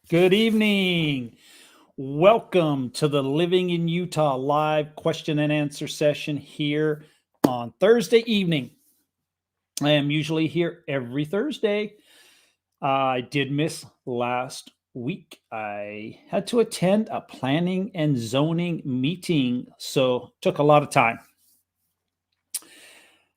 Good evening. Welcome to the Living in Utah live question and answer session here on Thursday evening. I am usually here every Thursday. I did miss last week. I had to attend a planning and zoning meeting, so took a lot of time.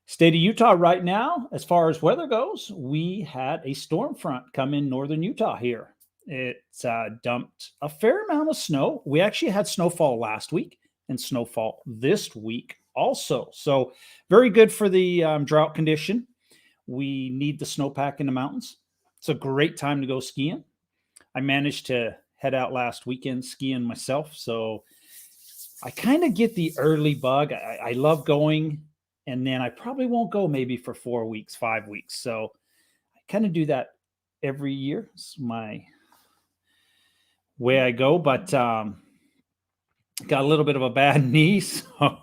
State of Utah right now, as far as weather goes, we had a storm front come in northern Utah here. It's dumped a fair amount of snow. We actually had snowfall last week and snowfall this week also. So, very good for the drought condition. We need the snowpack in the mountains. It's a great time to go skiing. I managed to head out last weekend skiing myself. So, I kind of get the early bug. I love going, and then I probably won't go maybe for 4 weeks, 5 weeks. So, I kind of do that every year. It's my way I go, but got a little bit of a bad knee, so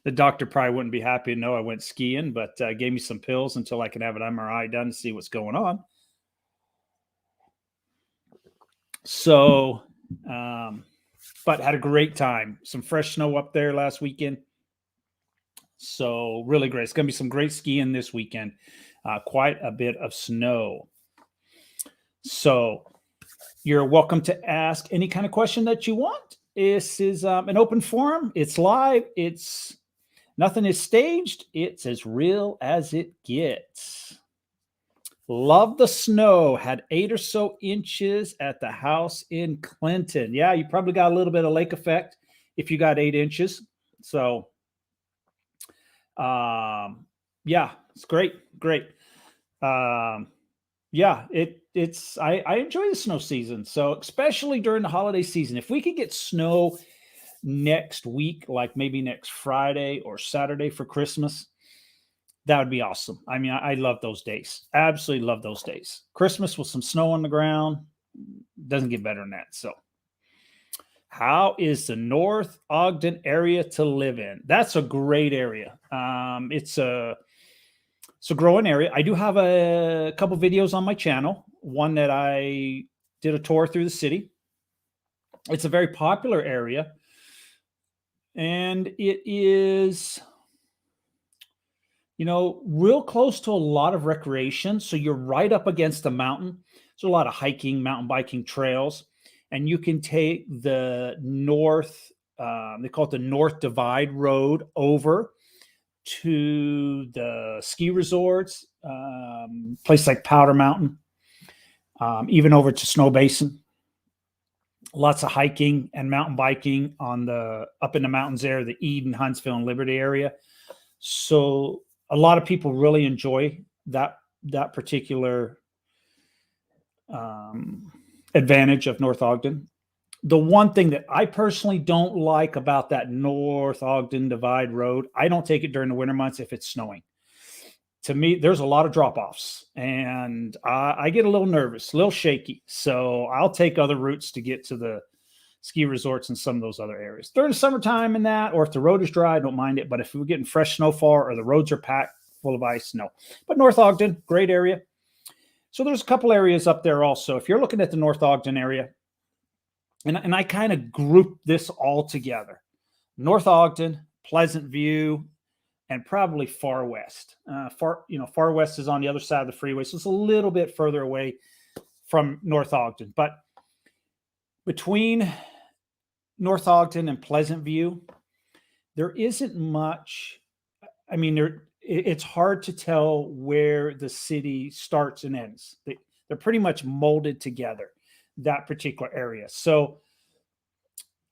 the doctor probably wouldn't be happy to know I went skiing, but gave me some pills until I can have an MRI done to see what's going on. So, but had a great time. Some fresh snow up there last weekend. So really great. It's going to be some great skiing this weekend. Quite a bit of snow. So you're welcome to ask any kind of question that you want. This is an open forum. It's live. It's nothing is staged. It's as real as it gets. Love the snow. Had 8 or so inches at the house in Clinton. Yeah, you probably got a little bit of lake effect if you got 8 inches. So, yeah, it's great. Yeah, I enjoy the snow season. So especially during the holiday season, if we could get snow next week, like maybe next Friday or Saturday for Christmas, that would be awesome. I mean, I love those days. Absolutely love those days. Christmas with some snow on the ground doesn't get better than that. So, how is the North Ogden area to live in? That's a great area. It's a growing area. I do have a couple videos on my channel. One that I did a tour through the city. It's a very popular area, and it is, real close to a lot of recreation. So you're right up against the mountain. There's a lot of hiking, mountain biking trails, and you can take the north. They call it the North Divide Road over to the ski resorts, places like Powder Mountain, even over to Snow Basin. Lots of hiking and mountain biking up in the mountains there, the Eden, Huntsville, and Liberty area. So a lot of people really enjoy that particular advantage of North Ogden. The one thing that I personally don't like about that North Ogden Divide Road, I don't take it during the winter months if it's snowing. To me, there's a lot of drop-offs, and I get a little nervous, a little shaky. So I'll take other routes to get to the ski resorts in some of those other areas. During the summertime and that, or if the road is dry, I don't mind it. But if we're getting fresh snowfall or the roads are packed full of ice, no. But North Ogden, great area. So there's a couple areas up there also. If you're looking at the North Ogden area, and I kind of group this all together: North Ogden, Pleasant View, and probably Far West. Far West is on the other side of the freeway, so it's a little bit further away from North Ogden. But between North Ogden and Pleasant View, there isn't much. I mean, it's hard to tell where the city starts and ends. They're pretty much molded together, that particular area. So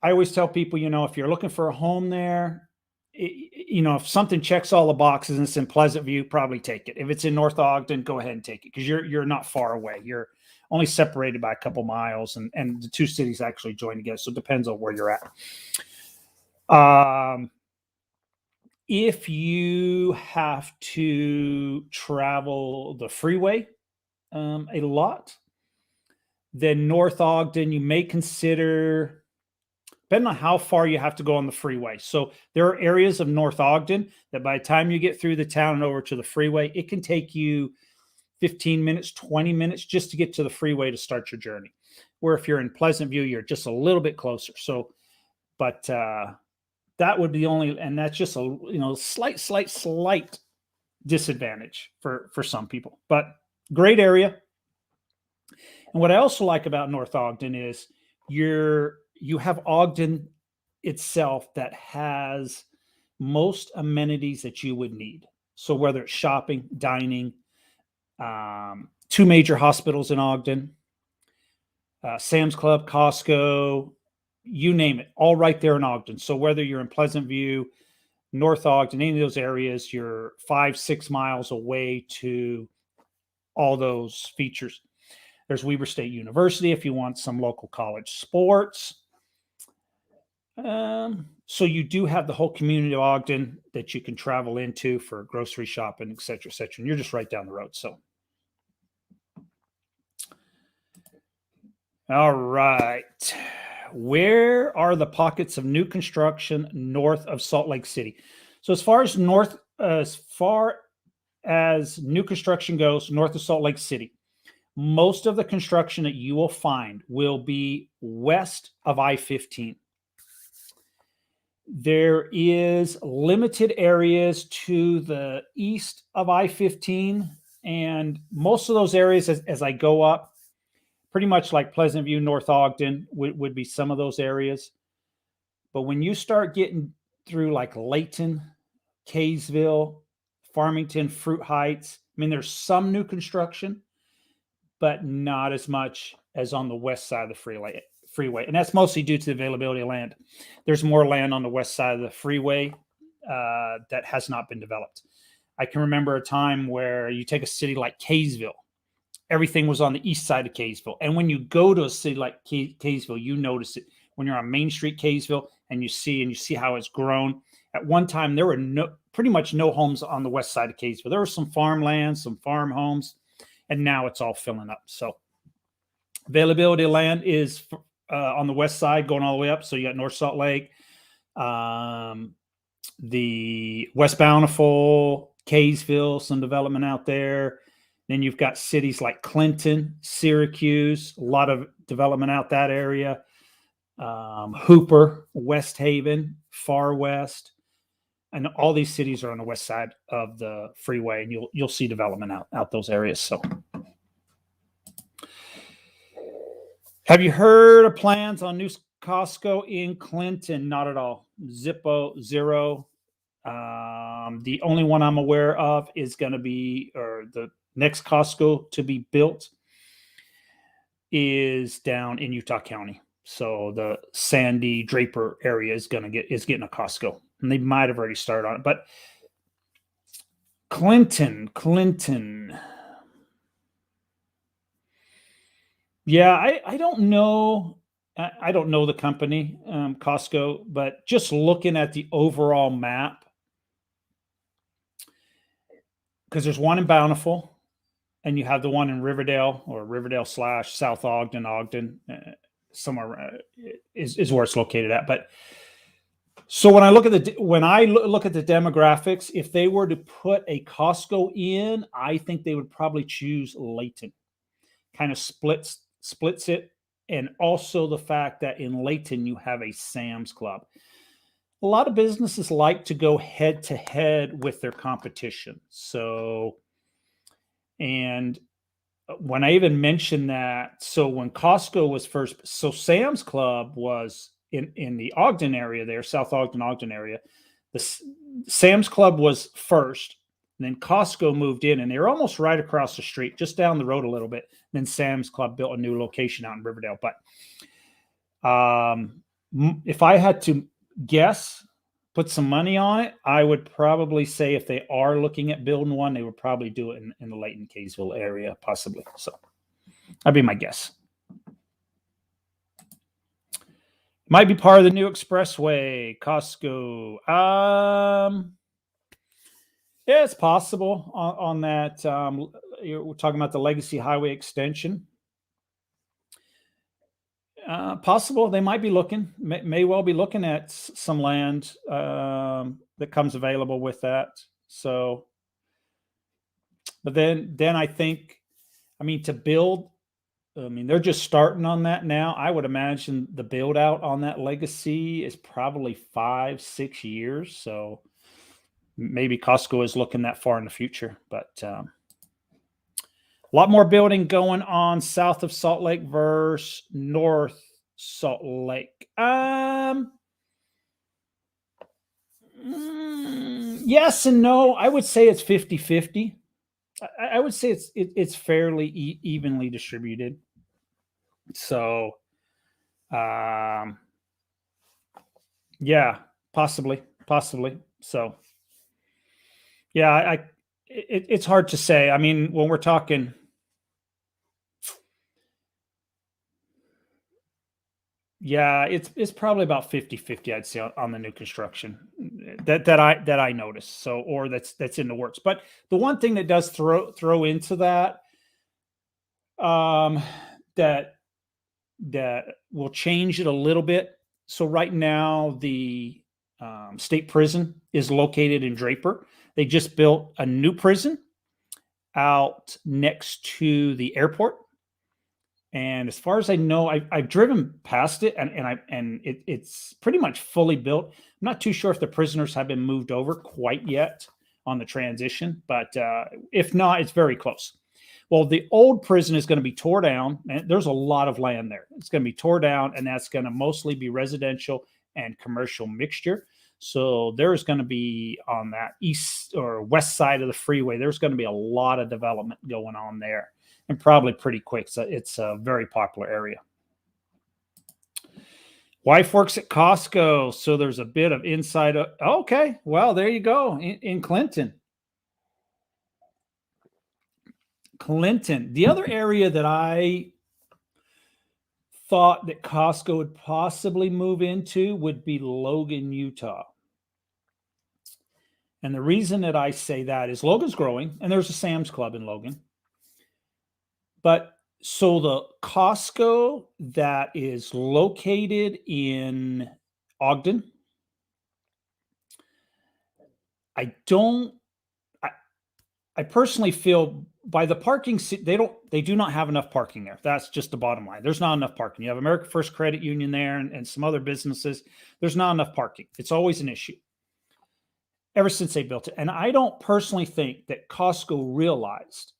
I always tell people, if you're looking for a home there, if something checks all the boxes and it's in Pleasant View, probably take it. If it's in North Ogden, go ahead and take it, because you're not far away. You're only separated by a couple miles, and the two cities actually join together. So it depends on where you're at. If you have to travel the freeway a lot, then North Ogden, you may consider, depending on how far you have to go on the freeway. So there are areas of North Ogden that by the time you get through the town and over to the freeway, it can take you 15 minutes, 20 minutes just to get to the freeway to start your journey. Where if you're in Pleasant View, you're just a little bit closer. So, but that would be only, and that's just a slight disadvantage for some people. But great area. And what I also like about North Ogden is you have Ogden itself that has most amenities that you would need. So whether it's shopping, dining, 2 major hospitals in Ogden, Sam's Club, Costco, you name it, all right there in Ogden. So whether you're in Pleasant View, North Ogden, any of those areas, you're 5-6 miles away to all those features. There's Weber State University if you want some local college sports. So you do have the whole community of Ogden that you can travel into for grocery shopping, et cetera, et cetera. And you're just right down the road. So, all right. Where are the pockets of new construction north of Salt Lake City? So as far as new construction goes, north of Salt Lake City, most of the construction that you will find will be west of I-15. There is limited areas to the east of I-15, and most of those areas as I go up, pretty much like Pleasant View, North Ogden would be some of those areas. But when you start getting through like Layton, Kaysville, Farmington, Fruit Heights, I mean, there's some new construction, but not as much as on the west side of the freeway. And that's mostly due to the availability of land. There's more land on the west side of the freeway that has not been developed. I can remember a time where you take a city like Kaysville, everything was on the east side of Kaysville. And when you go to a city like Kaysville, you notice it when you're on Main Street, Kaysville, and you see how it's grown. At one time, there were pretty much no homes on the west side of Kaysville. There was some farmland, some farm homes, and now it's all filling up. So availability of land is on the west side going all the way up. So you got North Salt Lake, the West Bountiful, Kaysville, some development out there. Then you've got cities like Clinton, Syracuse, a lot of development out that area. Hooper, West Haven, Far West, and all these cities are on the west side of the freeway, and you'll see development out those areas. So, have you heard of plans on new Costco in Clinton? Not at all. Zero. The only one I'm aware of is going to be, or the next Costco to be built is down in Utah County. So the Sandy Draper area is getting a Costco, and they might have already started on it. But Clinton. Yeah, I don't know. I don't know the company, Costco, but just looking at the overall map, because there's one in Bountiful, and you have the one in Riverdale or Riverdale / South Ogden, somewhere is where it's located at. But so when I look at the demographics, if they were to put a Costco in, I think they would probably choose Layton. Kind of splits it, and also the fact that in Layton you have a Sam's Club. A lot of businesses like to go head to head with their competition. So, and when I even mentioned that, so when Costco was first, so Sam's Club was in the Ogden area there, South Ogden area. The Sam's Club was first, and then Costco moved in, and they were almost right across the street, just down the road a little bit. And then Sam's Club built a new location out in Riverdale. But if I had to guess, put some money on it, I would probably say if they are looking at building one, they would probably do it in the Layton, Kaysville area, possibly. So that'd be my guess. Might be part of the new expressway, Costco. Yeah, it's possible on that. We're talking about the Legacy Highway extension. Possible. They might be looking, may well be looking at some land that comes available with that. So But then I think, I mean, to build, I mean, they're just starting on that now. I would imagine the build out on that legacy is probably 5-6 years. So maybe Costco is looking that far in the future, but a lot more building going on south of Salt Lake versus North Salt Lake. Yes and no. I would say it's 50-50. I would say it's fairly evenly distributed. So, yeah, possibly. So, yeah, it's hard to say. I mean, when we're talking, yeah, it's probably about 50-50, I'd say, on the new construction that I noticed. So, or that's in the works. But the one thing that does throw into that, that will change it a little bit. So right now, the state prison is located in Draper. They just built a new prison out next to the airport. And as far as I know, I've driven past it, and it's pretty much fully built. I'm not too sure if the prisoners have been moved over quite yet on the transition, but if not, it's very close. Well, the old prison is going to be tore down, and there's a lot of land there. It's going to be tore down, and that's going to mostly be residential and commercial mixture. So there's going to be on that east or west side of the freeway, there's going to be a lot of development going on there, and probably pretty quick. So it's a very popular area. Wife works at Costco, so there's a bit of inside. Okay, well, there you go in Clinton. The other area that I thought that Costco would possibly move into would be Logan, Utah. And the reason that I say that is Logan's growing, and there's a Sam's Club in Logan. But so the Costco that is located in Ogden, I personally feel by the parking, they do not have enough parking there. That's just the bottom line. There's not enough parking. You have American First Credit Union there and some other businesses. There's not enough parking. It's always an issue ever since they built it. And I don't personally think that Costco realized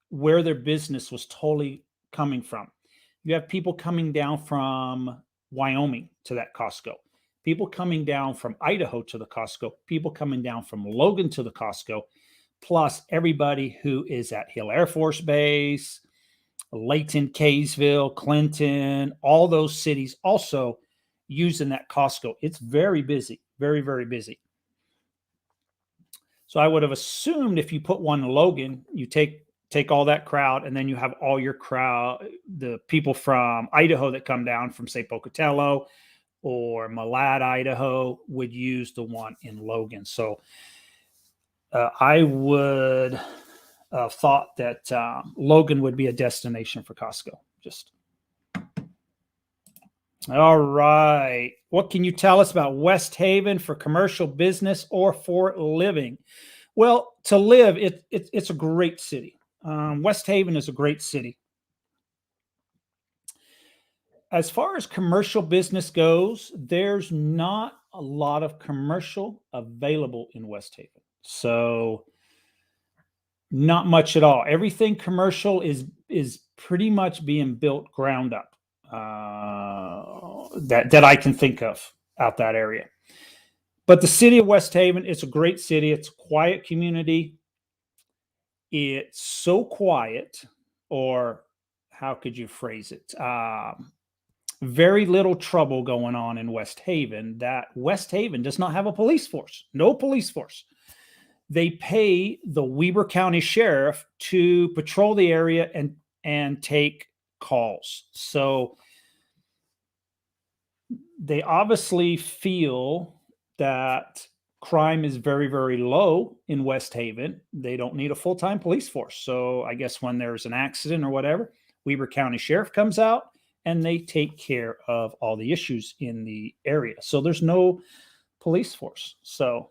where their business was totally coming from. You have people coming down from Wyoming to that Costco, people coming down from Idaho to the Costco, people coming down from Logan to the Costco, plus everybody who is at Hill Air Force Base, Layton, Kaysville, Clinton, all those cities also using that Costco. It's very busy, very, very busy. So I would have assumed if you put one in Logan, you take all that crowd, and then you have all your crowd, the people from Idaho that come down from, say, Pocatello or Malad, Idaho, would use the one in Logan. So I would have thought that Logan would be a destination for Costco. Just all right. What can you tell us about West Haven for commercial business or for living? Well, to live, it's a great city. West Haven is a great city. As far as commercial business goes, there's not a lot of commercial available in West Haven. So not much at all. Everything commercial is pretty much being built ground up that I can think of out that area. But the city of West Haven, it's a great city. It's a quiet community. It's so quiet, or how could you phrase it? Very little trouble going on in West Haven, that West Haven does not have a police force. No police force. They pay the Weber County Sheriff to patrol the area and take calls. So they obviously feel that crime is very, very low in West Haven. They don't need a full-time police force. So I guess when there's an accident or whatever, Weber County Sheriff comes out and they take care of all the issues in the area. So there's no police force. So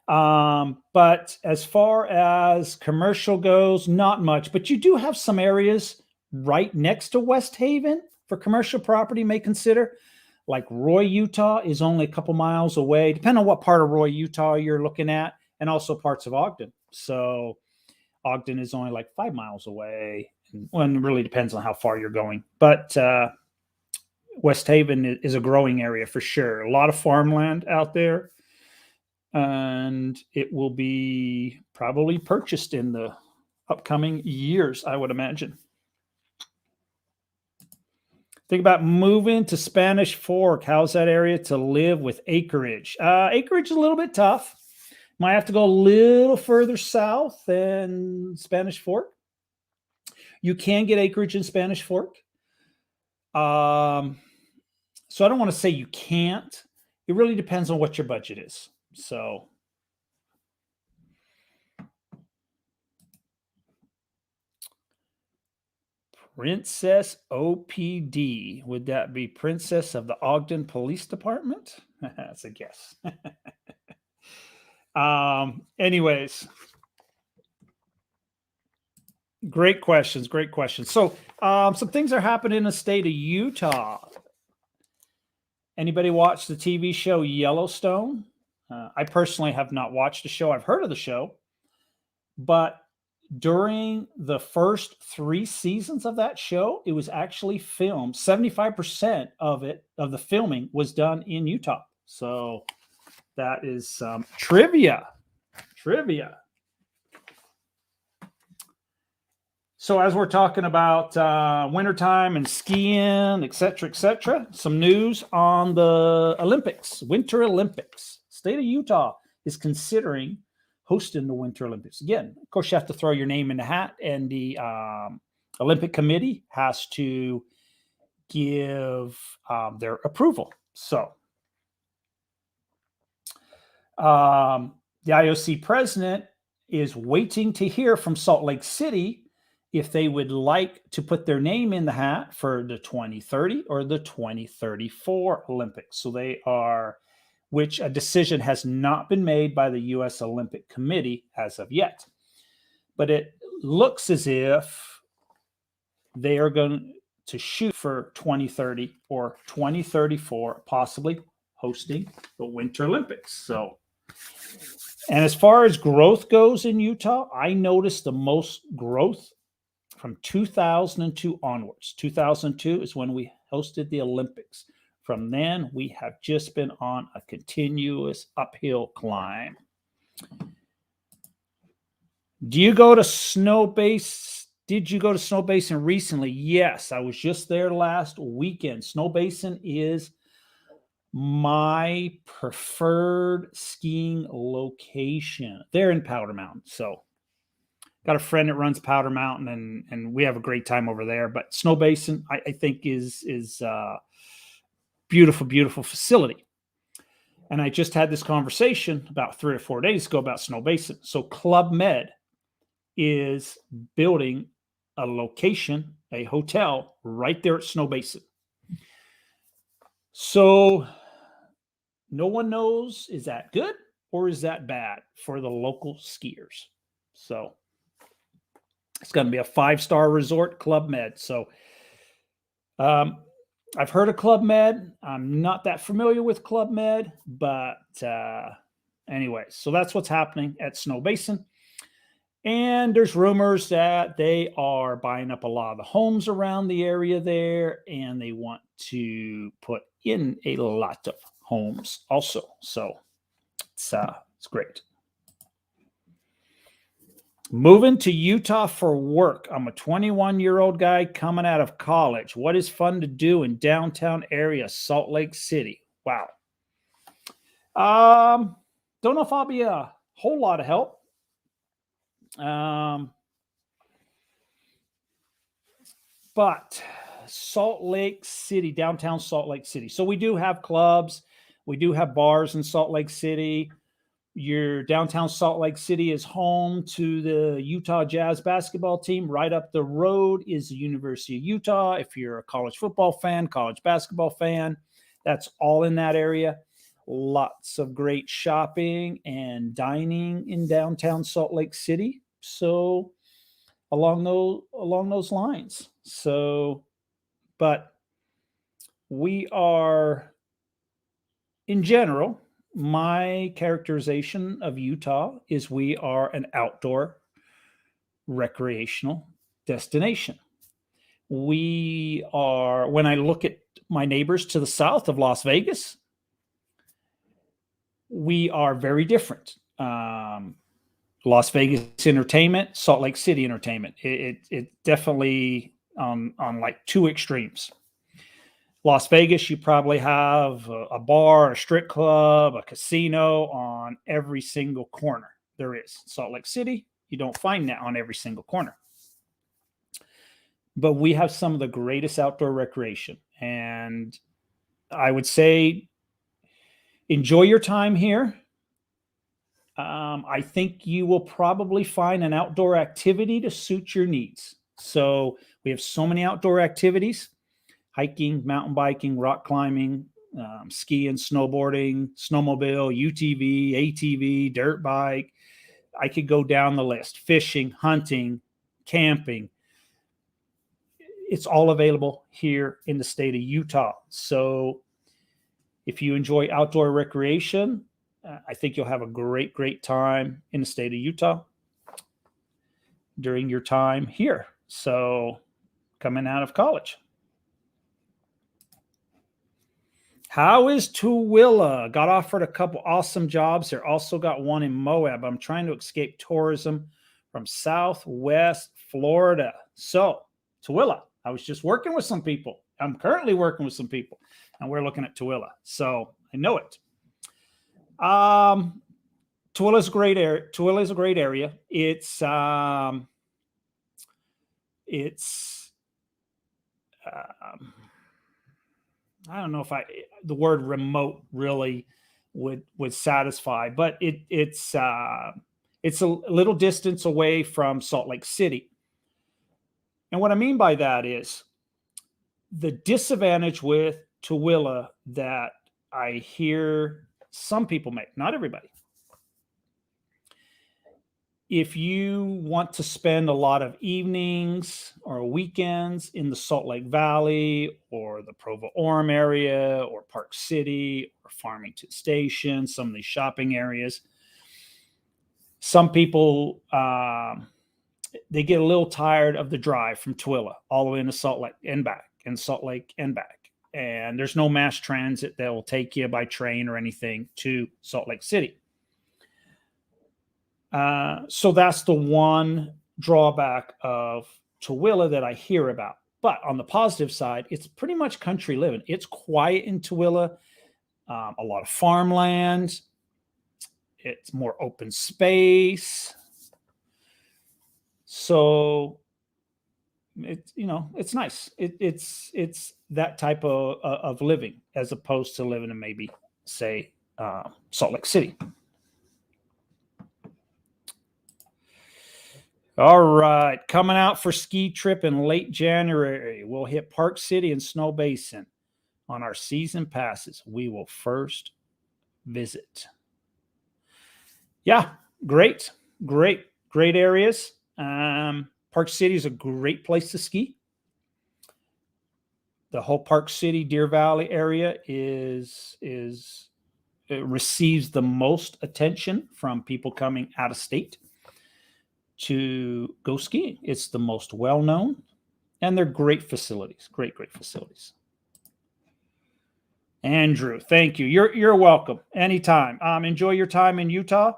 But as far as commercial goes, not much. But you do have some areas right next to West Haven for commercial property you may consider. Like Roy, Utah is only a couple miles away, depending on what part of Roy, Utah you're looking at, and also parts of Ogden. So Ogden is only like 5 miles away. Well, it really depends on how far you're going. But West Haven is a growing area for sure. A lot of farmland out there. And it will be probably purchased in the upcoming years, I would imagine. Think about moving to Spanish Fork. How's that area to live with acreage? Acreage is a little bit tough. Might have to go a little further south than Spanish Fork. You can get acreage in Spanish Fork. So I don't want to say you can't. It really depends on what your budget is. So Princess OPD. Would that be Princess of the Ogden Police Department? That's a guess. Anyways, great questions. Great questions. So some things are happening in the state of Utah. Anybody watch the TV show Yellowstone? I personally have not watched the show. I've heard of the show, but during the first 3 seasons of that show, it was actually filmed. 75% of the filming was done in Utah. So that is some trivia. So as we're talking about wintertime and skiing, etc., some news on the Olympics, Winter Olympics. State of Utah is considering hosting the Winter Olympics. Again, of course, you have to throw your name in the hat, and the Olympic Committee has to give their approval. So the IOC president is waiting to hear from Salt Lake City if they would like to put their name in the hat for the 2030 or the 2034 Olympics. So they are, which a decision has not been made by the U.S. Olympic Committee as of yet. But it looks as if they are going to shoot for 2030 or 2034, possibly hosting the Winter Olympics. So, and as far as growth goes in Utah, I noticed the most growth from 2002 onwards. 2002 is when we hosted the Olympics. From then, we have just been on a continuous uphill climb. Do you go to Snow Base? Did you go to Snow Basin recently? Yes, I was just there last weekend. Snow Basin is my preferred skiing location. They're in Powder Mountain. So got a friend that runs Powder Mountain, and we have a great time over there. But Snow Basin, I think, is beautiful facility. And I just had this conversation about 3 or 4 days ago about Snow Basin. So Club Med is building a location, a hotel right there at Snow Basin. So no one knows, is that good or is that bad for the local skiers? So it's going to be a 5-star resort, Club Med. So I've heard of Club Med. I'm not that familiar with Club Med, but anyway, so that's what's happening at Snow Basin. And there's rumors that they are buying up a lot of the homes around the area there, and they want to put in a lot of homes also. So it's great. Moving to Utah for work. I'm a 21-year-old guy coming out of college. What is fun to do in downtown area, Salt Lake City? Wow. Don't know if I'll be a whole lot of help. But Salt Lake City, downtown Salt Lake City. So we do have clubs. We do have bars in Salt Lake City. Your downtown Salt Lake City is home to the Utah Jazz basketball team. Right up the road is the University of Utah. If you're a college football fan, college basketball fan, that's all in that area. lots of great shopping and dining in downtown Salt Lake City. So along those lines. So, but we are, in general, my characterization of Utah is we are an outdoor recreational destination. We are, when I look at my neighbors to the south of Las Vegas, we are very different. Las Vegas entertainment, Salt Lake City entertainment. It definitely on like two extremes. Las Vegas, you probably have a bar, a strip club, a casino on every single corner there is. Salt Lake City, you don't find that on every single corner. But we have some of the greatest outdoor recreation. And I would say enjoy your time here. I think you will probably find an outdoor activity to suit your needs. So we have so many outdoor activities: hiking, mountain biking, rock climbing, skiing, snowboarding, snowmobile, UTV, ATV, dirt bike. I could go down the list: fishing, hunting, camping. It's all available here in the state of Utah. So if you enjoy outdoor recreation, I think you'll have a great, great time in the state of Utah during your time here. So coming out of college. How is Tooele? Got offered a couple awesome jobs there. Also got one in Moab. I'm trying to escape tourism from Southwest Florida. So Tooele, I was just working with some people. I'm currently working with some people, and we're looking at Tooele. So I know it. Tooele is a great area. Tooele is a great area. It's I don't know if the word remote really would satisfy, but it's a little distance away from Salt Lake City. And what I mean by that is the disadvantage with Tooele that I hear some people make, not everybody. If you want to spend a lot of evenings or weekends in the Salt Lake Valley or the Provo-Orem area or Park City or Farmington Station, some of these shopping areas, some people, they get a little tired of the drive from Tooele all the way into Salt Lake and back, and Salt Lake and back. And there's no mass transit that will take you by train or anything to Salt Lake City. So that's the one drawback of Tooele that I hear about. But on the positive side, it's pretty much country living. It's quiet in Tooele, a lot of farmland. It's more open space. So it's nice. It's that type of living as opposed to living in maybe, say, Salt Lake City. All right, coming out for ski trip in late January. We'll hit Park City and Snow Basin on our season passes. We will first visit. Yeah, great areas. Park City is a great place to ski. The whole Park City, Deer Valley area it receives the most attention from people coming out of state to go skiing. It's the most well-known, and they're great facilities. Great facilities. Andrew, thank you. You're welcome. Anytime. Enjoy your time in Utah.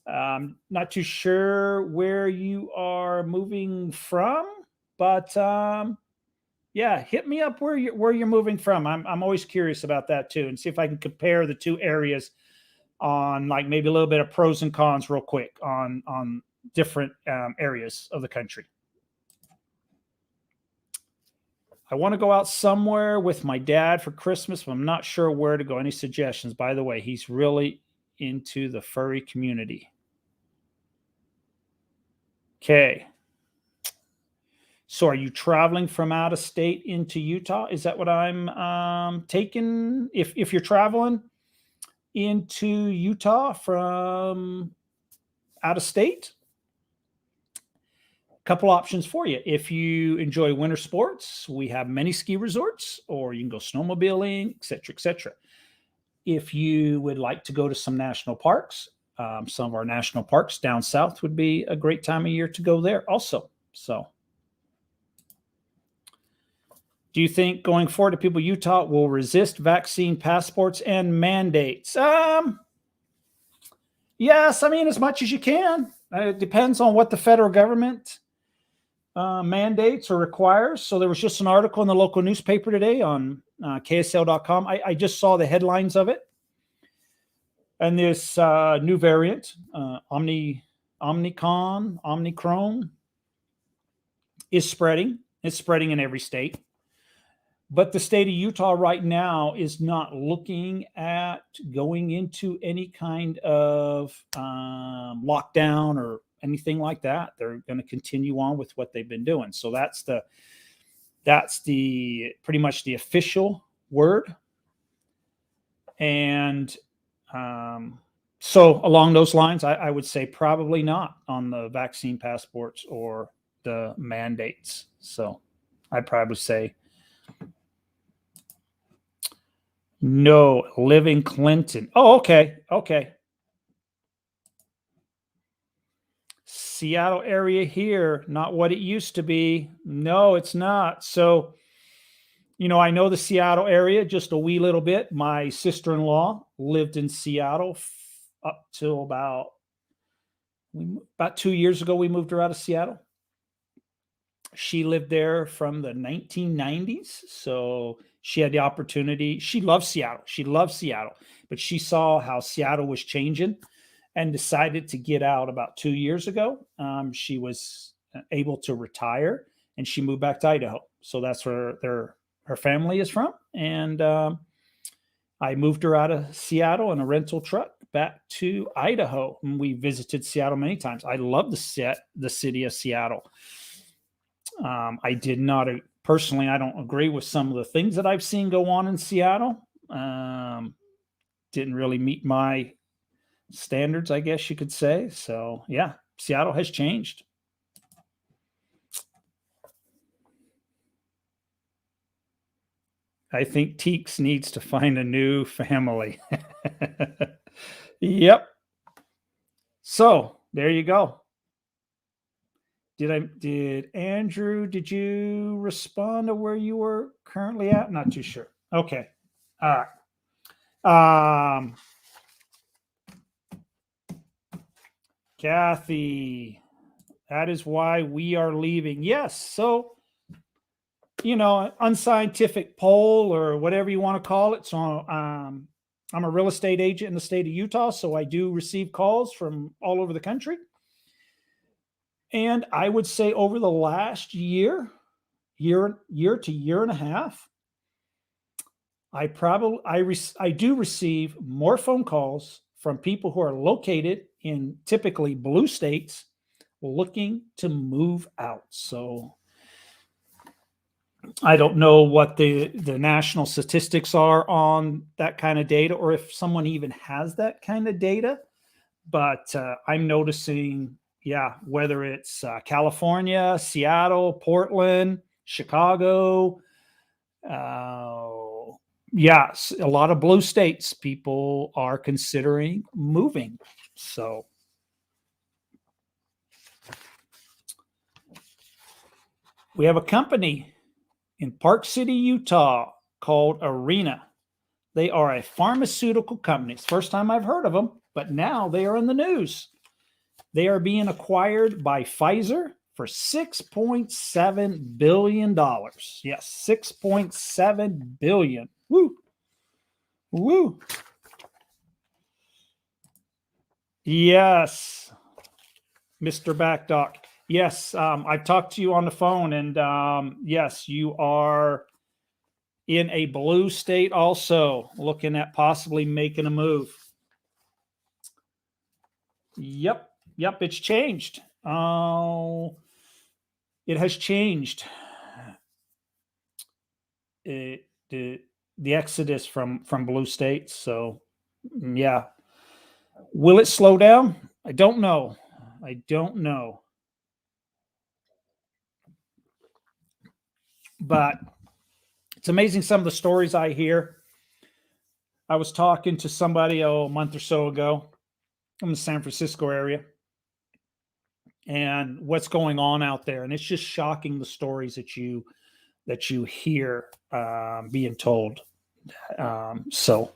Not too sure where you are moving from, but yeah, hit me up where you're moving from. I'm always curious about that too, and see if I can compare the two areas on like maybe a little bit of pros and cons real quick on different areas of the country. I want to go out somewhere with my dad for Christmas, but I'm not sure where to go. Any suggestions? By the way, he's really into the furry community. Okay. So are you traveling from out of state into Utah? Is that what I'm taking? If you're traveling, into Utah from out of state, a couple options for you. If you enjoy winter sports, we have many ski resorts, or you can go snowmobiling, etc., etc. If you would like to go to some national parks, some of our national parks down south would be a great time of year to go there also. So, do you think going forward, the people of Utah will resist vaccine passports and mandates? Yes, I mean, as much as you can. It depends on what the federal government mandates or requires. So there was just an article in the local newspaper today on KSL.com. I just saw the headlines of it. And this new variant, Omicron, is spreading. It's spreading in every state. But the state of Utah right now is not looking at going into any kind of lockdown or anything like that. They're going to continue on with what they've been doing. So that's the pretty much the official word. And so along those lines, I would say probably not on the vaccine passports or the mandates. So I'd probably say no. Live in Clinton. Oh, okay. Okay. Seattle area here, not what it used to be. No, it's not. So, I know the Seattle area just a wee little bit. My sister-in-law lived in Seattle up till about 2 years ago. We moved her out of Seattle. She lived there from the 1990s. So she had the opportunity. She loves Seattle, but she saw how Seattle was changing and decided to get out about 2 years ago. She was able to retire and she moved back to Idaho. So that's where her family is from. And I moved her out of Seattle in a rental truck back to Idaho. And we visited Seattle many times. I love the city of Seattle. I did not personally, I don't agree with some of the things that I've seen go on in Seattle. Didn't really meet my standards, I guess you could say. So yeah, Seattle has changed. I think Teeks needs to find a new family. Yep. So there you go. Did Andrew, did you respond to where you were currently at? Not too sure. Okay. All right. Kathy, that is why we are leaving. Yes. So, unscientific poll or whatever you want to call it. So, I'm a real estate agent in the state of Utah. So I do receive calls from all over the country. And I would say over the last year to year and a half, I do receive more phone calls from people who are located in typically blue states looking to move out. So I don't know what the national statistics are on that kind of data, or if someone even has that kind of data, but I'm noticing, whether it's California, Seattle, Portland, Chicago, a lot of blue states, people are considering moving. So we have a company in Park City, Utah called Arena. They are a pharmaceutical company. It's the first time I've heard of them, but now they are in the news. They are being acquired by Pfizer for $6.7 billion. Yes, $6.7 billion. Woo. Woo. Yes, Mr. Backdock. Yes, I've talked to you on the phone, and yes, you are in a blue state also, looking at possibly making a move. Yep, it's changed. Oh, it has changed. The exodus from blue states. So Yeah. Will it slow down? I don't know. I don't know. But it's amazing some of the stories I hear. I was talking to somebody a month or so ago in the San Francisco area and what's going on out there, and it's just shocking the stories that you hear being told. So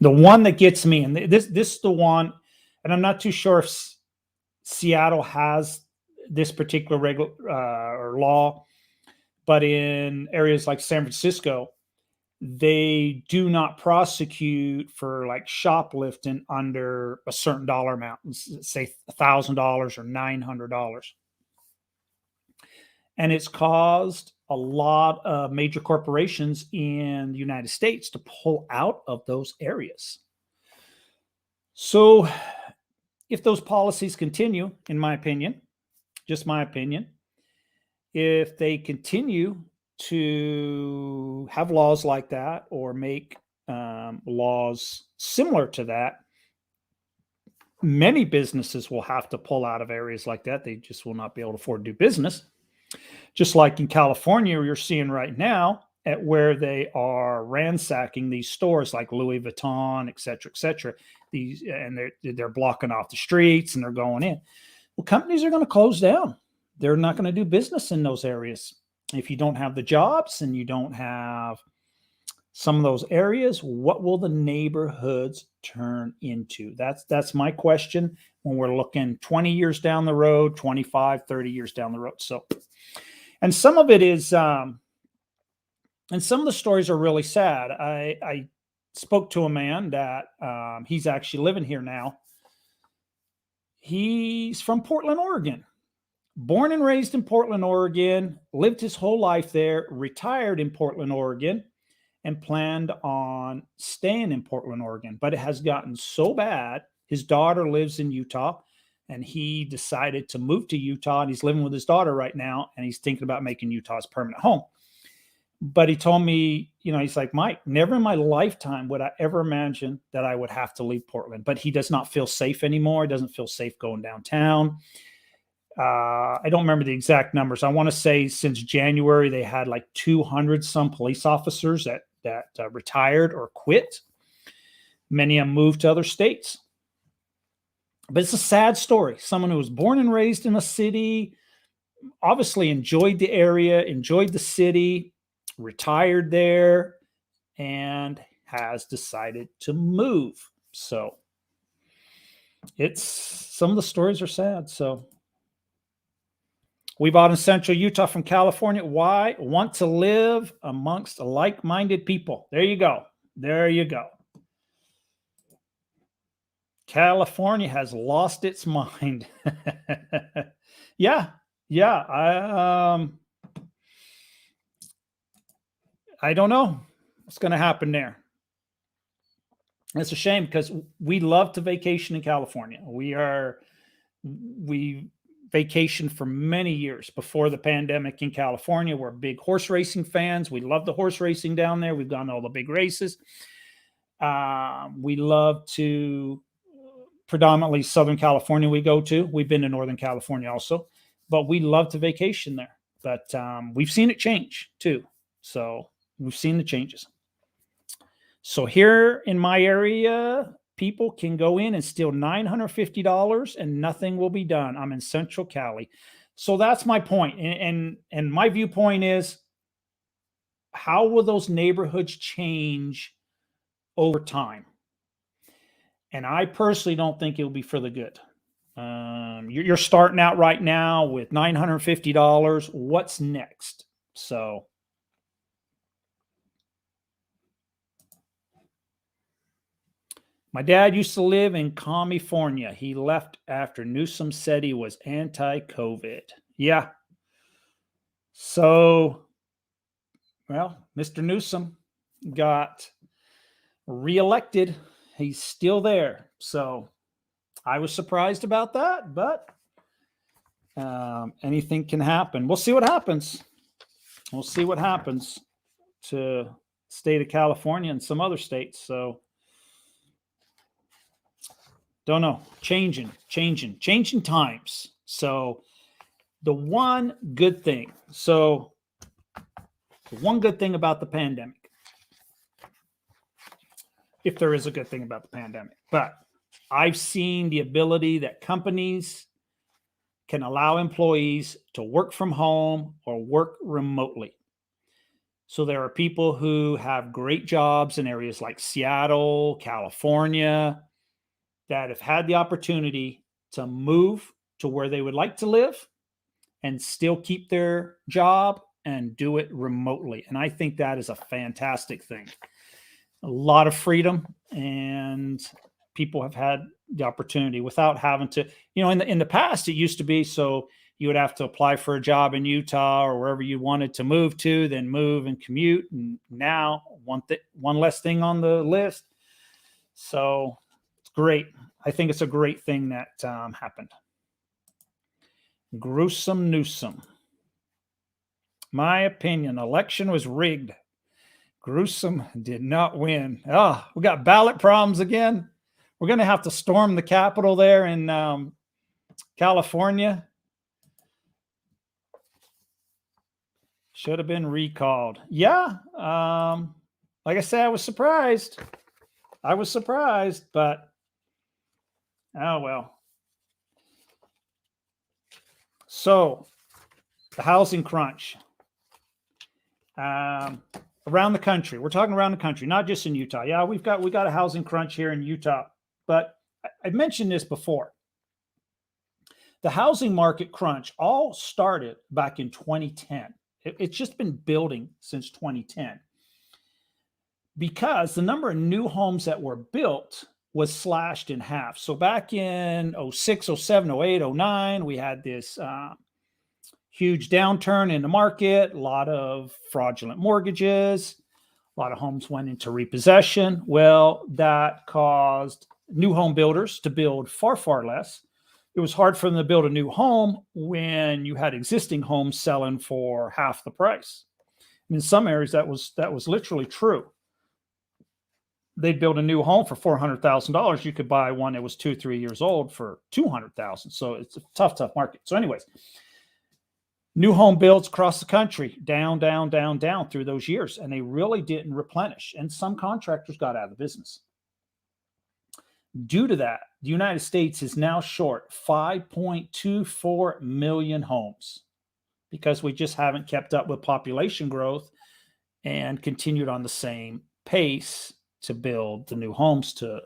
the one that gets me, and this is the one, and I'm not too sure if Seattle has this particular or law, but in areas like San Francisco, they do not prosecute for like shoplifting under a certain dollar amount, say $1,000 or $900. And it's caused a lot of major corporations in the United States to pull out of those areas. So, if those policies continue, in my opinion, just my opinion, if they continue to have laws like that or make laws similar to that, many businesses will have to pull out of areas like that. They just will not be able to afford to do business. Just like in California, you're seeing right now at where they are ransacking these stores like Louis Vuitton, et cetera, et cetera. These, and they're blocking off the streets and they're going in. Well, companies are going to close down. They're not going to do business in those areas. If you don't have the jobs and you don't have some of those areas, what will the neighborhoods turn into? That's my question when we're looking 20 years down the road, 25, 30 years down the road. So, and some of it is, and some of the stories are really sad. I spoke to a man that he's actually living here now. He's from Portland, Oregon. Born and raised in Portland, Oregon, lived his whole life there, retired in Portland, Oregon, and planned on staying in Portland, Oregon. But it has gotten so bad. His daughter lives in Utah, and he decided to move to Utah, and he's living with his daughter right now, and he's thinking about making Utah his permanent home. But he told me, he's like, Mike, never in my lifetime would I ever imagine that I would have to leave Portland. But he does not feel safe anymore. He doesn't feel safe going downtown. I don't remember the exact numbers. I want to say since January, they had like 200 some police officers that retired or quit. Many of them moved to other states. But it's a sad story. Someone who was born and raised in a city, obviously enjoyed the area, enjoyed the city, retired there, and has decided to move. So some of the stories are sad. So we bought in Central Utah from California. Why? Want to live amongst like-minded people. There you go. There you go. California has lost its mind. Yeah. I don't know what's going to happen there. It's a shame because we love to vacation in California. We vacationed for many years before the pandemic in California. We're big horse racing fans. We love the horse racing down there. We've gone to all the big races. We love to predominantly Southern California we go to. We've been to Northern California also, but we love to vacation there. But we've seen it change too. So we've seen the changes. So here in my area, people can go in and steal $950 and nothing will be done. I'm in Central Cali. So that's my point. And my viewpoint is, how will those neighborhoods change over time? And I personally don't think it'll be for the good. You're starting out right now with $950. What's next? So my dad used to live in California. He left after Newsom said he was anti-COVID. Yeah. So, well, Mr. Newsom got reelected. He's still there. So I was surprised about that, but anything can happen. We'll see what happens. We'll see what happens to the state of California and some other states. So Don't know. Changing times. So the one good thing about the pandemic, if there is a good thing about the pandemic, but I've seen the ability that companies can allow employees to work from home or work remotely. So there are people who have great jobs in areas like Seattle, California, that have had the opportunity to move to where they would like to live and still keep their job and do it remotely. And I think that is a fantastic thing. A lot of freedom, and people have had the opportunity without having to, in the past, it used to be so you would have to apply for a job in Utah or wherever you wanted to move to, then move and commute. And now one less thing on the list. So it's great. I think it's a great thing that happened. Gruesome Newsom. My opinion, election was rigged. Gruesome did not win. We got ballot problems again. We're going to have to storm the Capitol there in California. Should have been recalled. Yeah. Like I said, I was surprised, but oh well. So the housing crunch around the country. We're talking around the country, not just in Utah. Yeah, we got a housing crunch here in Utah, but I've mentioned this before. The housing market crunch all started back in 2010. It's just been building since 2010 because the number of new homes that were built was slashed in half. So back in 06, 07, 08, 09, we had this huge downturn in the market, a lot of fraudulent mortgages, a lot of homes went into repossession. Well, that caused new home builders to build far, far less. It was hard for them to build a new home when you had existing homes selling for half the price. And in some areas, that was literally true. They'd build a new home for $400,000. You could buy one that was 2-3 years old for $200,000. So it's a tough market. So anyways, new home builds across the country, down through those years. And they really didn't replenish. And some contractors got out of the business. Due to that, the United States is now short 5.24 million homes because we just haven't kept up with population growth and continued on the same pace to build the new homes to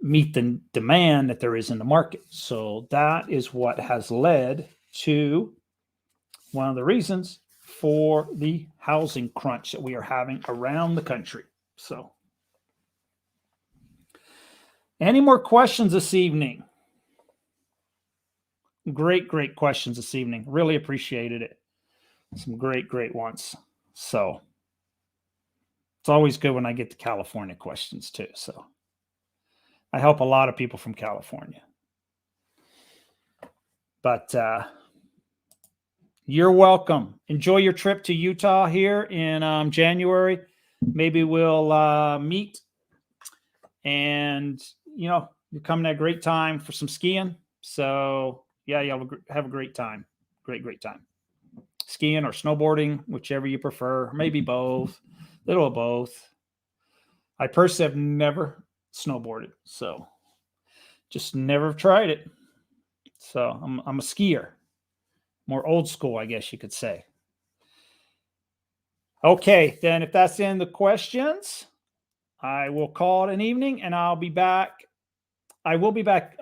meet the demand that there is in the market. So that is what has led to one of the reasons for the housing crunch that we are having around the country. So any more questions this evening? Great questions this evening. Really appreciated it. Some great ones. So it's always good when I get the California questions too. So I help a lot of people from California. But you're welcome. Enjoy your trip to Utah here in January. Maybe we'll meet. And, you're coming at a great time for some skiing. So, yeah, you'll have a great time. Great time. Skiing or snowboarding, whichever you prefer. Maybe both. A little of both. I personally have never snowboarded. So, just never tried it. So, I'm a skier. More old school, I guess you could say. Okay, then if that's the end of the questions, I will call it an evening and I'll be back. I will be back.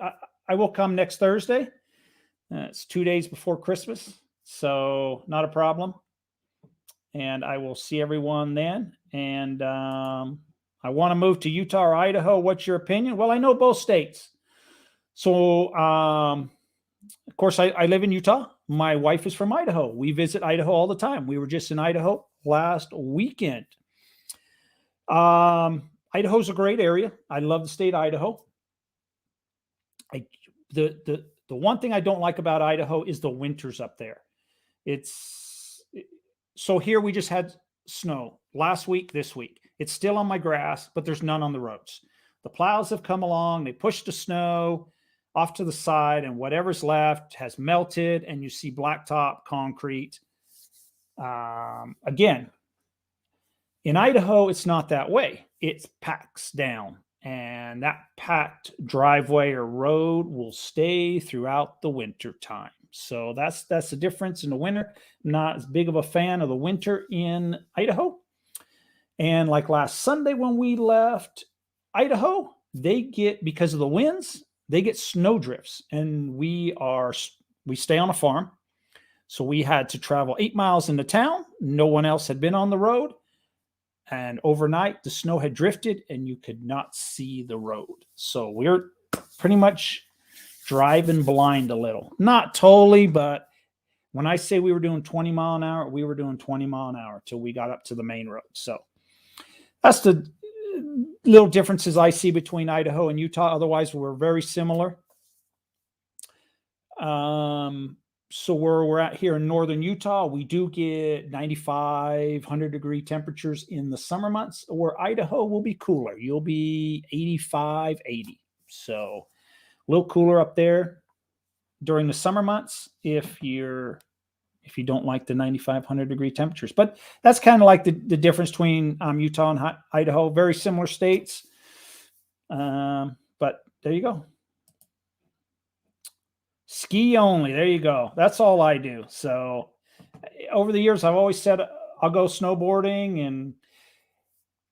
I will come next Thursday. It's 2 days before Christmas, so not a problem. And I will see everyone then. And I want to move to Utah or Idaho. What's your opinion? Well, I know both states. So, of course, I live in Utah. My wife is from Idaho. We visit Idaho all the time. We were just in Idaho last weekend. Idaho's a great area. I love the state of Idaho. The one thing I don't like about Idaho is the winters up there. So here we just had snow last week, this week. It's still on my grass, but there's none on the roads. The plows have come along, they push the snow off to the side, and whatever's left has melted, and you see blacktop concrete. Again, in Idaho, it's not that way. It packs down, and that packed driveway or road will stay throughout the winter time. So that's the difference in the winter. I'm not as big of a fan of the winter in Idaho. And like last Sunday when we left Idaho, they get, because of the winds, they get snow drifts, and we stay on a farm. So we had to travel 8 miles into town. No one else had been on the road. And overnight, the snow had drifted and you could not see the road. So we're pretty much driving blind a little. Not totally, but when I say we were doing 20 mile an hour, we were doing 20 mile an hour till we got up to the main road. So that's the little differences I see between Idaho and Utah. Otherwise, we're very similar. So where we're at here in northern Utah, we do get 95, 100-degree temperatures in the summer months, where Idaho will be cooler. You'll be 85, 80. So a little cooler up there during the summer months if you don't like the 95, 100-degree temperatures. But that's kind of like the difference between Utah and Idaho. Very similar states. But there you go. Ski only. There you go. That's all I do. So over the years, I've always said I'll go snowboarding, and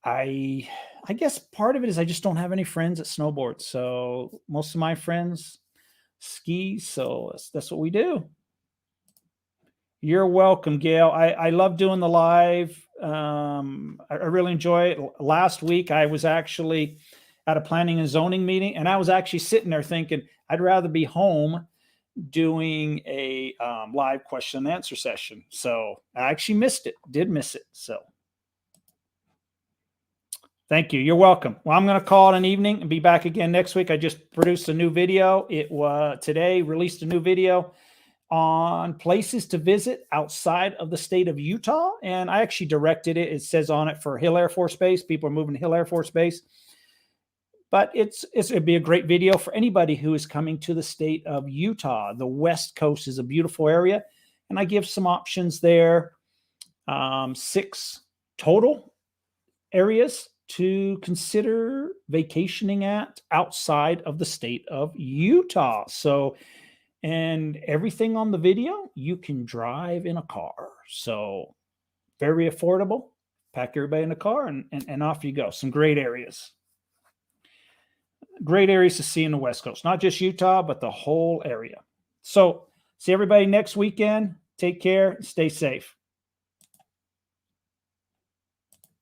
I guess part of it is I just don't have any friends that snowboard. So most of my friends ski. So that's what we do. You're welcome, Gail. I love doing the live. I really enjoy it. Last week, I was actually at a planning and zoning meeting, and I was actually sitting there thinking I'd rather be home doing a live question and answer session. So I actually did miss it. So thank you. You're welcome. Well, I'm going to call it an evening and be back again next week. I just produced a new video. It was today, released a new video on places to visit outside of the state of Utah. And I actually directed it. It says on it for Hill Air Force Base. People are moving to Hill Air Force Base. But it'd be a great video for anybody who is coming to the state of Utah. The West Coast is a beautiful area, and I give some options there. 6 total areas to consider vacationing at outside of the state of Utah. So, and everything on the video, you can drive in a car. So very affordable. Pack everybody in a car and off you go. Some great areas. Great areas to see in the West Coast, not just Utah, but the whole area. So see everybody next weekend. Take care. Stay safe.